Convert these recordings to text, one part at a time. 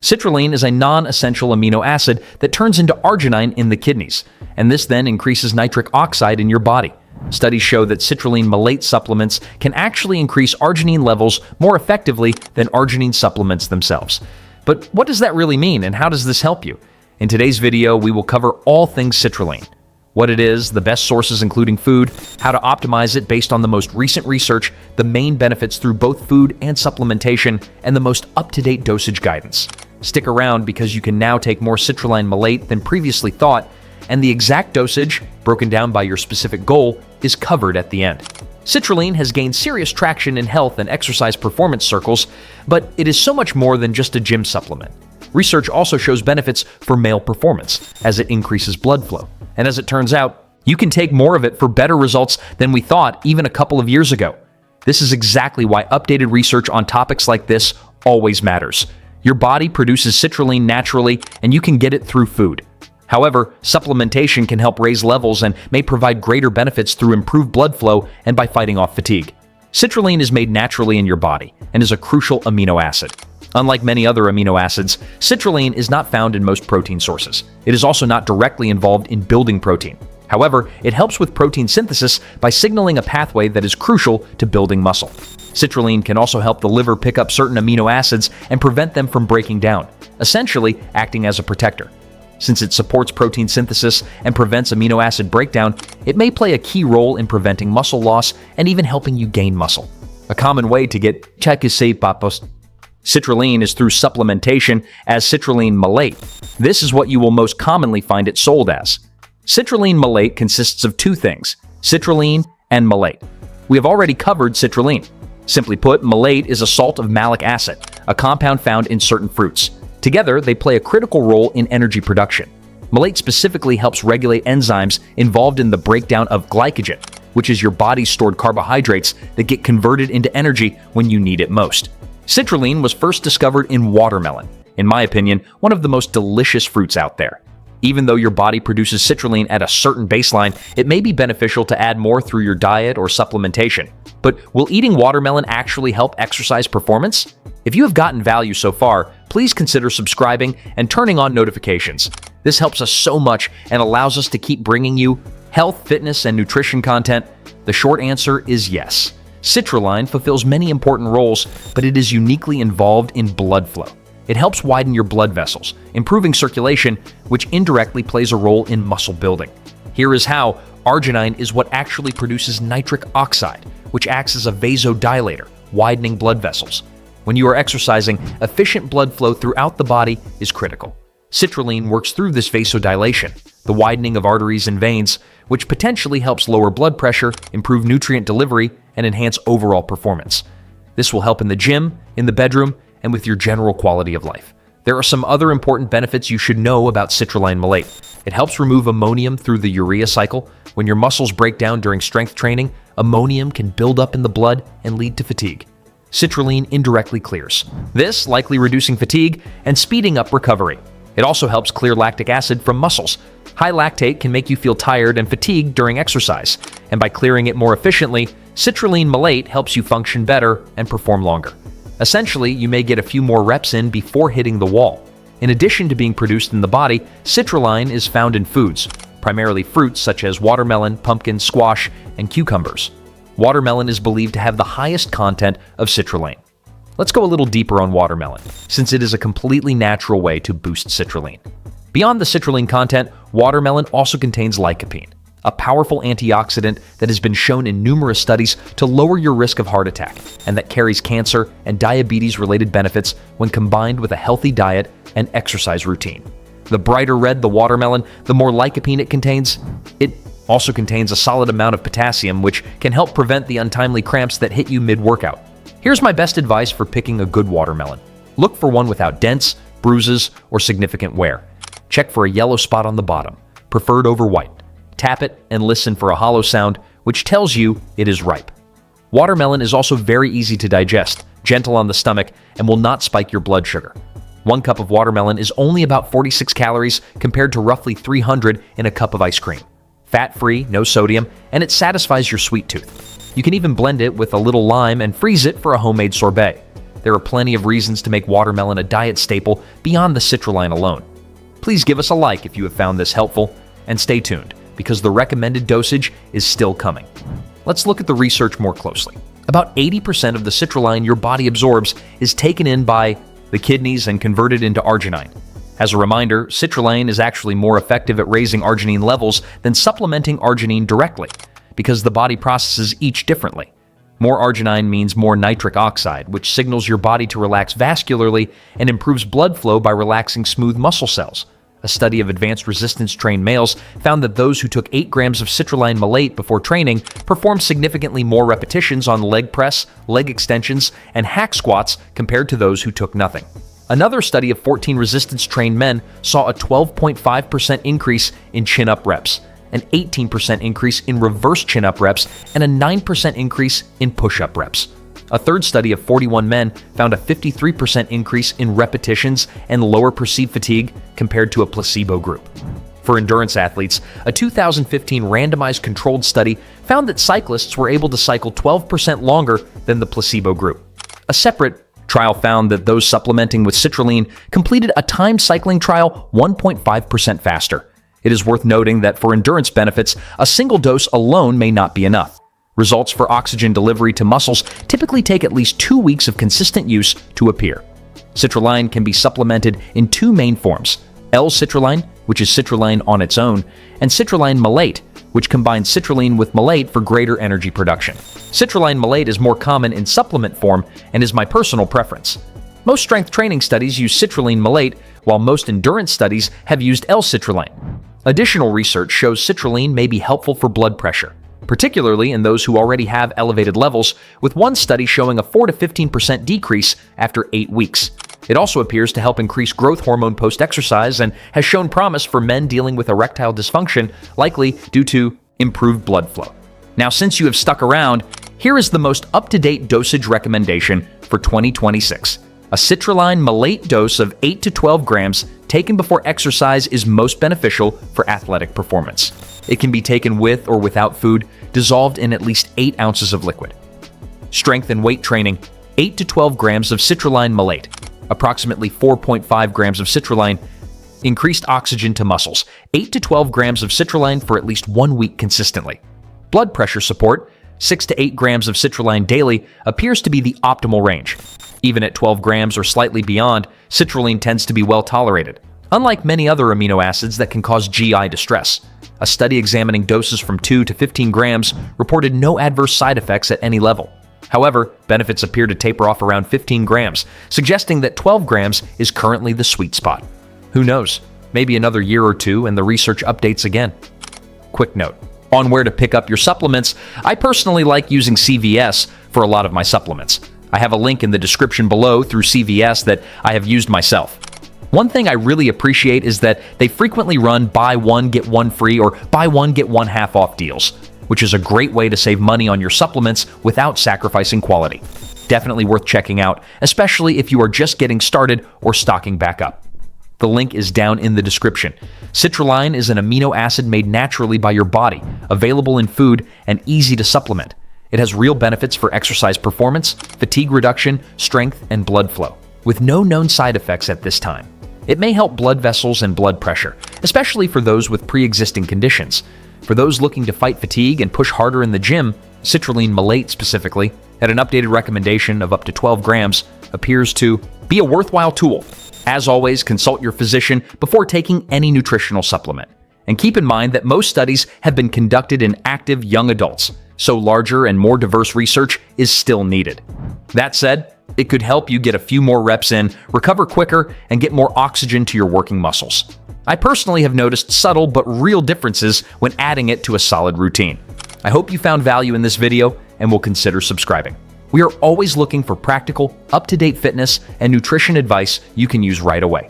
Citrulline is a non-essential amino acid that turns into arginine in the kidneys, and this then increases nitric oxide in your body. Studies show that citrulline malate supplements can actually increase arginine levels more effectively than arginine supplements themselves. But what does that really mean, and how does this help you? In today's video, we will cover all things citrulline. What it is, the best sources including food, how to optimize it based on the most recent research, the main benefits through both food and supplementation, and the most up-to-date dosage guidance. Stick around because you can now take more citrulline malate than previously thought, and the exact dosage, broken down by your specific goal, is covered at the end. Citrulline has gained serious traction in health and exercise performance circles, but it is so much more than just a gym supplement. Research also shows benefits for male performance, as it increases blood flow. And as it turns out, you can take more of it for better results than we thought even a couple of years ago. This is exactly why updated research on topics like this always matters. Your body produces citrulline naturally, and you can get it through food. However, supplementation can help raise levels and may provide greater benefits through improved blood flow and by fighting off fatigue. Citrulline is made naturally in your body and is a crucial amino acid. Unlike many other amino acids, citrulline is not found in most protein sources. It is also not directly involved in building protein. However, it helps with protein synthesis by signaling a pathway that is crucial to building muscle. Citrulline can also help the liver pick up certain amino acids and prevent them from breaking down, essentially acting as a protector. Since it supports protein synthesis and prevents amino acid breakdown, it may play a key role in preventing muscle loss and even helping you gain muscle. A common way to get citrulline is through supplementation as citrulline malate. This is what you will most commonly find it sold as. Citrulline malate consists of two things, citrulline and malate. We have already covered citrulline. Simply put, malate is a salt of malic acid, a compound found in certain fruits. Together, they play a critical role in energy production. Malate specifically helps regulate enzymes involved in the breakdown of glycogen, which is your body's stored carbohydrates that get converted into energy when you need it most. Citrulline was first discovered in watermelon, in my opinion, one of the most delicious fruits out there. Even though your body produces citrulline at a certain baseline, it may be beneficial to add more through your diet or supplementation. But will eating watermelon actually help exercise performance? If you have gotten value so far, please consider subscribing and turning on notifications. This helps us so much and allows us to keep bringing you health, fitness, and nutrition content. The short answer is yes. Citrulline fulfills many important roles, but it is uniquely involved in blood flow. It helps widen your blood vessels, improving circulation, which indirectly plays a role in muscle building. Here is how. Arginine is what actually produces nitric oxide, which acts as a vasodilator, widening blood vessels. When you are exercising, efficient blood flow throughout the body is critical. Citrulline works through this vasodilation, the widening of arteries and veins, which potentially helps lower blood pressure, improve nutrient delivery, and enhance overall performance. This will help in the gym, in the bedroom, and with your general quality of life. There are some other important benefits you should know about citrulline malate. It helps remove ammonium through the urea cycle. When your muscles break down during strength training, ammonium can build up in the blood and lead to fatigue. Citrulline indirectly clears, this likely reducing fatigue and speeding up recovery. It also helps clear lactic acid from muscles. High lactate can make you feel tired and fatigued during exercise, and by clearing it more efficiently, citrulline malate helps you function better and perform longer. Essentially, you may get a few more reps in before hitting the wall. In addition to being produced in the body, citrulline is found in foods, primarily fruits such as watermelon, pumpkin, squash, and cucumbers. Watermelon is believed to have the highest content of citrulline. Let's go a little deeper on watermelon, since it is a completely natural way to boost citrulline. Beyond the citrulline content, watermelon also contains lycopene, a powerful antioxidant that has been shown in numerous studies to lower your risk of heart attack, and that carries cancer and diabetes-related benefits when combined with a healthy diet and exercise routine. The brighter red the watermelon, the more lycopene it contains. It also contains a solid amount of potassium, which can help prevent the untimely cramps that hit you mid-workout. Here's my best advice for picking a good watermelon. Look for one without dents, bruises, or significant wear. Check for a yellow spot on the bottom, preferred over white. Tap it and listen for a hollow sound, which tells you it is ripe. Watermelon is also very easy to digest, gentle on the stomach, and will not spike your blood sugar. 1 cup of watermelon is only about 46 calories compared to roughly 300 in a cup of ice cream. Fat-free, no sodium, and it satisfies your sweet tooth. You can even blend it with a little lime and freeze it for a homemade sorbet. there are plenty of reasons to make watermelon a diet staple beyond the citrulline alone. Please give us a like if you have found this helpful, and stay tuned, because the recommended dosage is still coming. Let's look at the research more closely. About 80% of the citrulline your body absorbs is taken in by the kidneys and converted into arginine. As a reminder, citrulline is actually more effective at raising arginine levels than supplementing arginine directly, because the body processes each differently. More arginine means more nitric oxide, which signals your body to relax vascularly and improves blood flow by relaxing smooth muscle cells. A study of advanced resistance-trained males found that those who took 8 grams of citrulline malate before training performed significantly more repetitions on leg press, leg extensions, and hack squats compared to those who took nothing. Another study of 14 resistance-trained men saw a 12.5% increase in chin-up reps, an 18% increase in reverse chin-up reps, and a 9% increase in push-up reps. A third study of 41 men found a 53% increase in repetitions and lower perceived fatigue compared to a placebo group. For endurance athletes, a 2015 randomized controlled study found that cyclists were able to cycle 12% longer than the placebo group. A separate trial found that those supplementing with citrulline completed a timed cycling trial 1.5% faster. It is worth noting that for endurance benefits, a single dose alone may not be enough. Results for oxygen delivery to muscles typically take at least 2 weeks of consistent use to appear. Citrulline can be supplemented in 2 main forms: l-citrulline, which is citrulline on its own, and citrulline malate, which combines citrulline with malate for greater energy production. Citrulline malate is more common in supplement form and is my personal preference. Most strength training studies use citrulline malate, while most endurance studies have used l-citrulline. Additional research shows citrulline may be helpful for blood pressure, particularly in those who already have elevated levels, with one study showing a 4 to 15% decrease after 8 weeks. It also appears to help increase growth hormone post-exercise and has shown promise for men dealing with erectile dysfunction, likely due to improved blood flow. Now, since you have stuck around, here is the most up-to-date dosage recommendation for 2026. A citrulline malate dose of 8 to 12 grams taken before exercise is most beneficial for athletic performance. It can be taken with or without food, dissolved in at least 8 ounces of liquid. Strength and weight training: 8 to 12 grams of citrulline malate, approximately 4.5 grams of citrulline. Increased oxygen to muscles: 8 to 12 grams of citrulline for at least 1 week consistently. Blood pressure support: 6 to 8 grams of citrulline daily appears to be the optimal range. Even at 12 grams or slightly beyond, citrulline tends to be well tolerated, unlike many other amino acids that can cause GI distress. A study examining doses from 2 to 15 grams reported no adverse side effects at any level. However, benefits appear to taper off around 15 grams, suggesting that 12 grams is currently the sweet spot. Who knows? Maybe another year or two and the research updates again. Quick note on where to pick up your supplements: I personally like using CVS for a lot of my supplements. I have a link in the description below through CVS that I have used myself. One thing I really appreciate is that they frequently run buy one, get one free or buy one, get one half off deals, which is a great way to save money on your supplements without sacrificing quality. Definitely worth checking out, especially if you are just getting started or stocking back up. The link is down in the description. Citrulline is an amino acid made naturally by your body, available in food, and easy to supplement. It has real benefits for exercise performance, fatigue reduction, strength, and blood flow, with no known side effects at this time. It may help blood vessels and blood pressure, especially for those with pre-existing conditions. For those looking to fight fatigue and push harder in the gym, citrulline malate specifically, at an updated recommendation of up to 12 grams, appears to be a worthwhile tool. As always, consult your physician before taking any nutritional supplement. And keep in mind that most studies have been conducted in active young adults, so larger and more diverse research is still needed. That said, it could help you get a few more reps in, recover quicker, and get more oxygen to your working muscles. I personally have noticed subtle but real differences when adding it to a solid routine. I hope you found value in this video and will consider subscribing. We are always looking for practical, up-to-date fitness and nutrition advice you can use right away.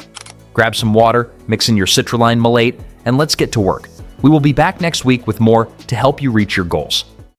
Grab some water, mix in your citrulline malate, and let's get to work. We will be back next week with more to help you reach your goals.